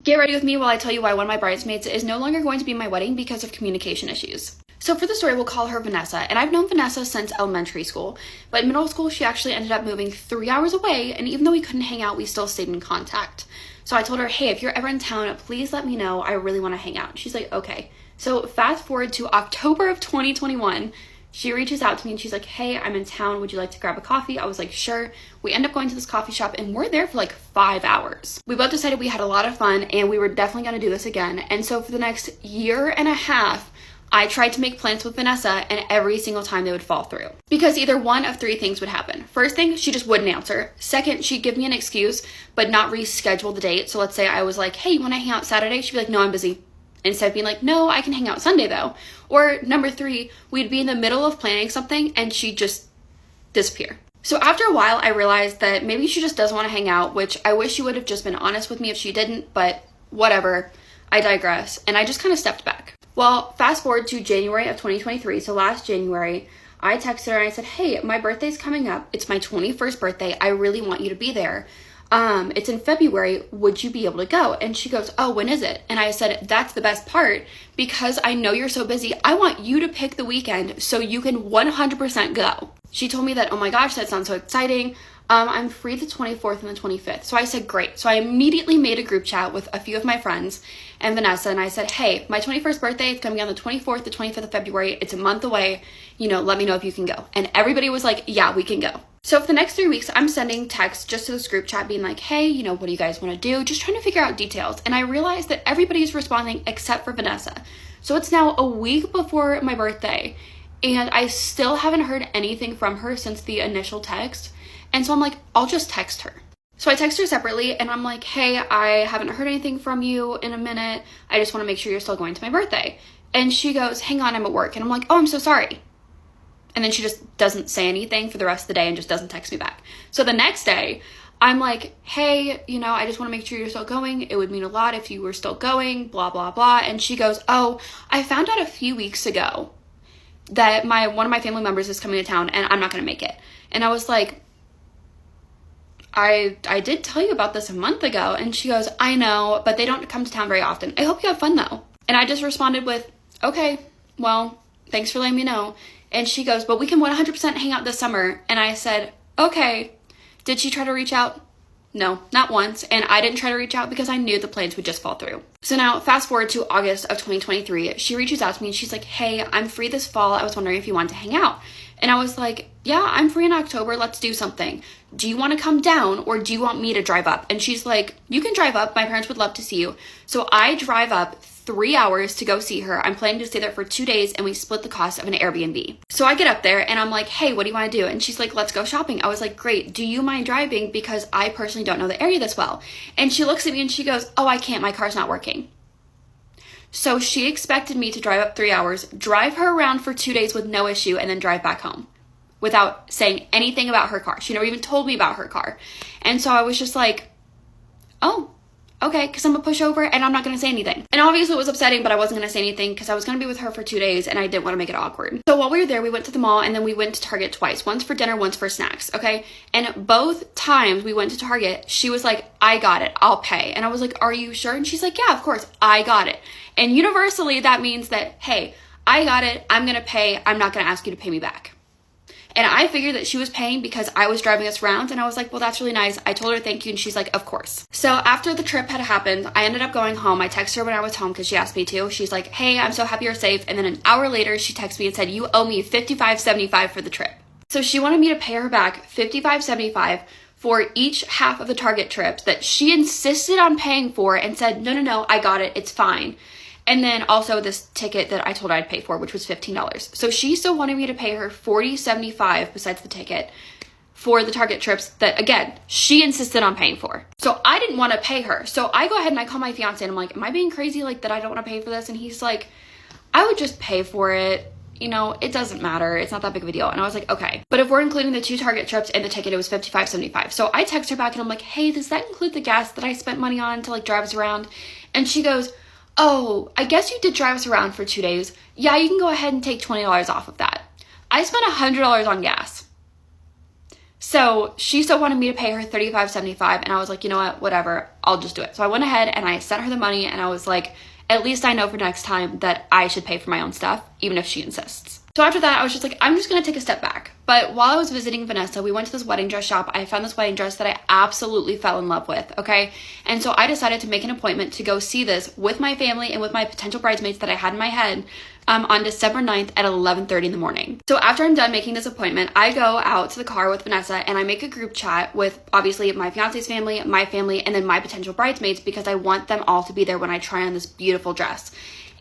Get ready with me while I tell you why one of my bridesmaids is no longer going to be in my wedding because of communication issues. So for the story, we'll call her Vanessa, and I've known Vanessa since elementary school, but in middle school, she actually ended up moving 3 hours away, and even though we couldn't hang out, we still stayed in contact. So I told her, hey, if you're ever in town, please let me know. I really want to hang out. She's like, okay. So fast forward to October of 2021, she reaches out to me and she's like, hey, I'm in town. Would you like to grab a coffee? I was like, sure. We end up going to this coffee shop and we're there for like 5 hours. We both decided we had a lot of fun and we were definitely going to do this again. And so for the next year and a half, I tried to make plans with Vanessa and every single time they would fall through. Because either one of three things would happen. First thing, she just wouldn't answer. Second, she'd give me an excuse, but not reschedule the date. So let's say I was like, hey, you want to hang out Saturday? She'd be like, no, I'm busy. Instead of being like, no, I can hang out Sunday though. Or number three, we'd be in the middle of planning something and she'd just disappear. So after a while, I realized that maybe she just doesn't want to hang out, which I wish she would have just been honest with me if she didn't, but whatever, I digress. And I just kind of stepped back. Well, fast forward to January of 2023. So last January, I texted her and I said, hey, my birthday's coming up. It's my 21st birthday. I really want you to be there. It's in February. Would you be able to go? And she goes, oh, when is it? And I said, that's the best part because I know you're so busy. I want you to pick the weekend so you can 100% go. She told me that, oh my gosh, that sounds so exciting. I'm free the 24th and the 25th. So I said, great. So I immediately made a group chat with a few of my friends and Vanessa. And I said, hey, my 21st birthday is going to be on the 24th, the 25th of February. It's a month away. Let me know if you can go. And everybody was like, yeah, we can go. So for the next 3 weeks, I'm sending texts just to this group chat being like, hey, what do you guys want to do? Just trying to figure out details. And I realized that everybody's responding except for Vanessa. So it's now a week before my birthday and I still haven't heard anything from her since the initial text. And so I'm like, I'll just text her. So I text her separately and I'm like, hey, I haven't heard anything from you in a minute. I just want to make sure you're still going to my birthday. And she goes, hang on, I'm at work. And I'm like, oh, I'm so sorry. And then she just doesn't say anything for the rest of the day and just doesn't text me back. So the next day, I'm like, hey, I just want to make sure you're still going. It would mean a lot if you were still going, blah, blah, blah. And she goes, oh, I found out a few weeks ago that one of my family members is coming to town and I'm not going to make it. And I was like, I did tell you about this a month ago. And she goes, I know, but they don't come to town very often. I hope you have fun though. And I just responded with, okay, well, thanks for letting me know. And she goes, but we can 100% hang out this summer. And I said, okay. Did she try to reach out? No, not once. And I didn't try to reach out because I knew the plans would just fall through. So now fast forward to August of 2023. She reaches out to me and she's like, hey, I'm free this fall. I was wondering if you want to hang out. And I was like, yeah, I'm free in October. Let's do something. Do you want to come down or do you want me to drive up? And she's like, you can drive up. My parents would love to see you. So I drive up 3 hours to go see her. I'm planning to stay there for 2 days and we split the cost of an Airbnb. So I get up there and I'm like, hey, what do you want to do? And she's like, let's go shopping. I was like, great. Do you mind driving? Because I personally don't know the area this well. And she looks at me and she goes, oh, I can't. My car's not working. So she expected me to drive up 3 hours, drive her around for 2 days with no issue, and then drive back home without saying anything about her car. She never even told me about her car. And so I was just like, oh, okay, because I'm a pushover and I'm not going to say anything. And obviously it was upsetting, but I wasn't going to say anything because I was going to be with her for 2 days and I didn't want to make it awkward. So while we were there, we went to the mall and then we went to Target twice. Once for dinner, once for snacks, okay? And both times we went to Target, she was like, I got it, I'll pay. And I was like, are you sure? And she's like, yeah, of course, I got it. And universally, that means that, hey, I got it, I'm going to pay, I'm not going to ask you to pay me back. And I figured that she was paying because I was driving us around and I was like, well, that's really nice. I told her thank you and she's like, of course. So after the trip had happened, I ended up going home. I texted her when I was home because she asked me to. She's like, hey, I'm so happy you're safe. And then an hour later, she texted me and said, you owe me $55.75 for the trip. So she wanted me to pay her back $55.75 for each half of the Target trips that she insisted on paying for and said, no, I got it. It's fine. And then also this ticket that I told her I'd pay for, which was $15. So she still wanted me to pay her $40.75 besides the ticket for the Target trips that, again, she insisted on paying for. So I didn't want to pay her. So I go ahead and I call my fiance and I'm like, am I being crazy like that I don't want to pay for this? And he's like, I would just pay for it. It doesn't matter. It's not that big of a deal. And I was like, okay. But if we're including the 2 Target trips and the ticket, it was $55.75. So I text her back and I'm like, hey, does that include the gas that I spent money on to drive us around? And she goes, oh, I guess you did drive us around for 2 days. Yeah, you can go ahead and take $20 off of that. I spent $100 on gas. So she still wanted me to pay her $35.75, and I was like, you know what, whatever, I'll just do it. So I went ahead and I sent her the money, and I was like, at least I know for next time that I should pay for my own stuff, even if she insists. So after that, I was just like, I'm just gonna take a step back. But while I was visiting Vanessa, we went to this wedding dress shop. I found this wedding dress that I absolutely fell in love with, okay? And so I decided to make an appointment to go see this with my family and with my potential bridesmaids that I had in my head on December 9th at 11:30 in the morning. So after I'm done making this appointment, I go out to the car with Vanessa and I make a group chat with obviously my fiance's family, my family, and then my potential bridesmaids because I want them all to be there when I try on this beautiful dress.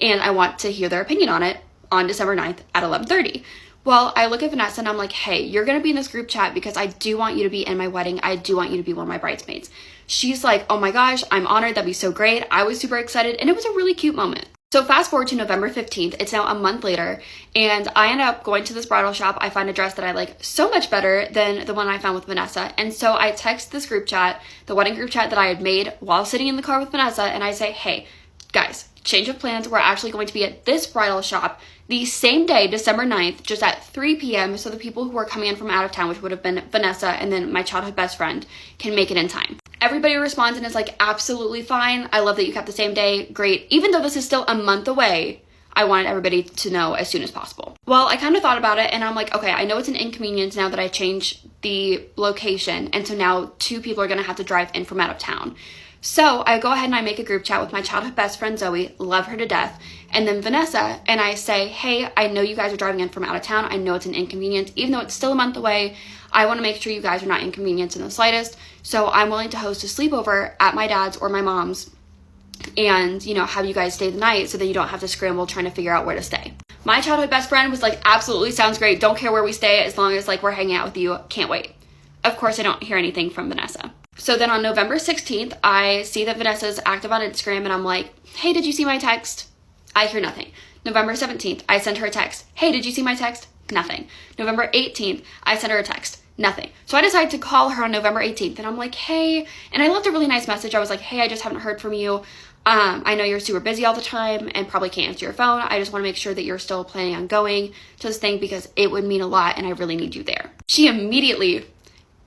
And I want to hear their opinion on it on December 9th at 11:30. Well, I look at Vanessa and I'm like, hey, you're going to be in this group chat because I do want you to be in my wedding. I do want you to be one of my bridesmaids. She's like, oh my gosh, I'm honored. That'd be so great. I was super excited. And it was a really cute moment. So fast forward to November 15th. It's now a month later. And I end up going to this bridal shop. I find a dress that I like so much better than the one I found with Vanessa. And so I text this group chat, the wedding group chat that I had made while sitting in the car with Vanessa. And I say, hey, guys, change of plans. We're actually going to be at this bridal shop the same day, December 9th, just at 3 p.m. So the people who are coming in from out of town, which would have been Vanessa and then my childhood best friend, can make it in time. Everybody responds and is like, absolutely fine. I love that you kept the same day. Great. Even though this is still a month away, I wanted everybody to know as soon as possible. Well, I kind of thought about it and I'm like, okay, I know it's an inconvenience now that I changed the location. And so now 2 people are going to have to drive in from out of town. So I go ahead and I make a group chat with my childhood best friend, Zoe, love her to death, and then Vanessa, and I say, hey, I know you guys are driving in from out of town. I know it's an inconvenience. Even though it's still a month away, I want to make sure you guys are not inconvenienced in the slightest. So I'm willing to host a sleepover at my dad's or my mom's and, you know, have you guys stay the night so that you don't have to scramble trying to figure out where to stay. My childhood best friend was like, absolutely sounds great. Don't care where we stay as long as like we're hanging out with you. Can't wait. Of course, I don't hear anything from Vanessa. So then on November 16th, I see that Vanessa's active on Instagram and I'm like, hey, did you see my text? I hear nothing. November 17th, I send her a text. Hey, did you see my text? Nothing. November 18th, I send her a text. Nothing. So I decided to call her on November 18th and I'm like, hey, and I left a really nice message. I was like, hey, I just haven't heard from you. I know you're super busy all the time and probably can't answer your phone. I just want to make sure that you're still planning on going to this thing because it would mean a lot and I really need you there. She immediately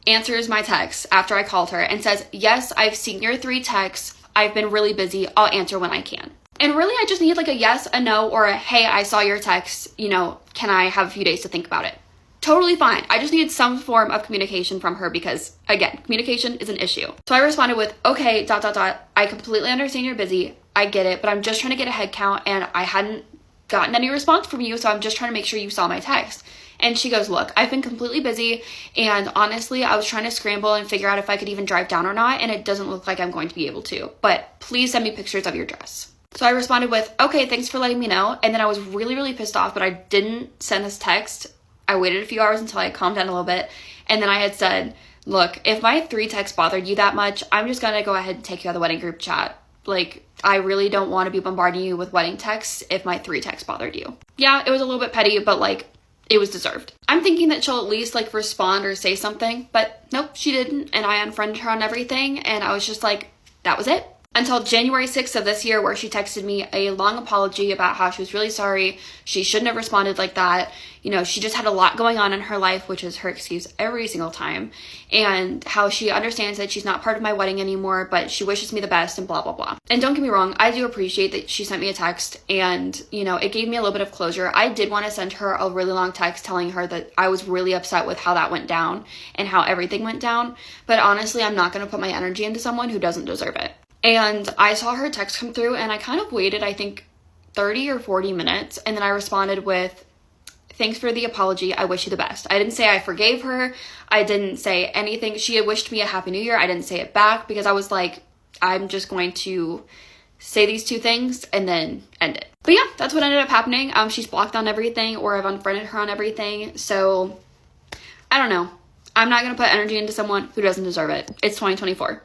answers my text after I called her and says, yes, I've seen your 3 texts. I've been really busy. I'll answer when I can. And really, I just need like a yes, a no, or a, hey, I saw your text. You know, can I have a few days to think about it? Totally fine. I just needed some form of communication from her because, again, communication is an issue. So I responded with, okay, ... I completely understand you're busy. I get it, but I'm just trying to get a head count and I hadn't gotten any response from you, so I'm just trying to make sure you saw my text. And she goes, look, I've been completely busy and honestly, I was trying to scramble and figure out if I could even drive down or not, and it doesn't look like I'm going to be able to, but please send me pictures of your dress. So I responded with, okay, thanks for letting me know. And then I was really, really pissed off, but I didn't send this text. I waited a few hours until I calmed down a little bit. And then I had said, look, if my 3 texts bothered you that much, I'm just going to go ahead and take you out of the wedding group chat. Like, I really don't want to be bombarding you with wedding texts if my 3 texts bothered you. Yeah, it was a little bit petty, but like, it was deserved. I'm thinking that she'll at least like respond or say something, but nope, she didn't. And I unfriended her on everything. And I was just like, that was it. Until January 6th of this year, where she texted me a long apology about how she was really sorry. She shouldn't have responded like that. You know, she just had a lot going on in her life, which is her excuse every single time. And how she understands that she's not part of my wedding anymore, but she wishes me the best and blah, blah, blah. And don't get me wrong, I do appreciate that she sent me a text and, you know, it gave me a little bit of closure. I did want to send her a really long text telling her that I was really upset with how that went down and how everything went down. But honestly, I'm not going to put my energy into someone who doesn't deserve it. And I saw her text come through and I kind of waited, I think 30 or 40 minutes. And then I responded with, thanks for the apology. I wish you the best. I didn't say I forgave her. I didn't say anything. She had wished me a happy new year. I didn't say it back because I was like, I'm just going to say these 2 things and then end it. But yeah, that's what ended up happening. She's blocked on everything, or I've unfriended her on everything. So I don't know. I'm not going to put energy into someone who doesn't deserve it. It's 2024.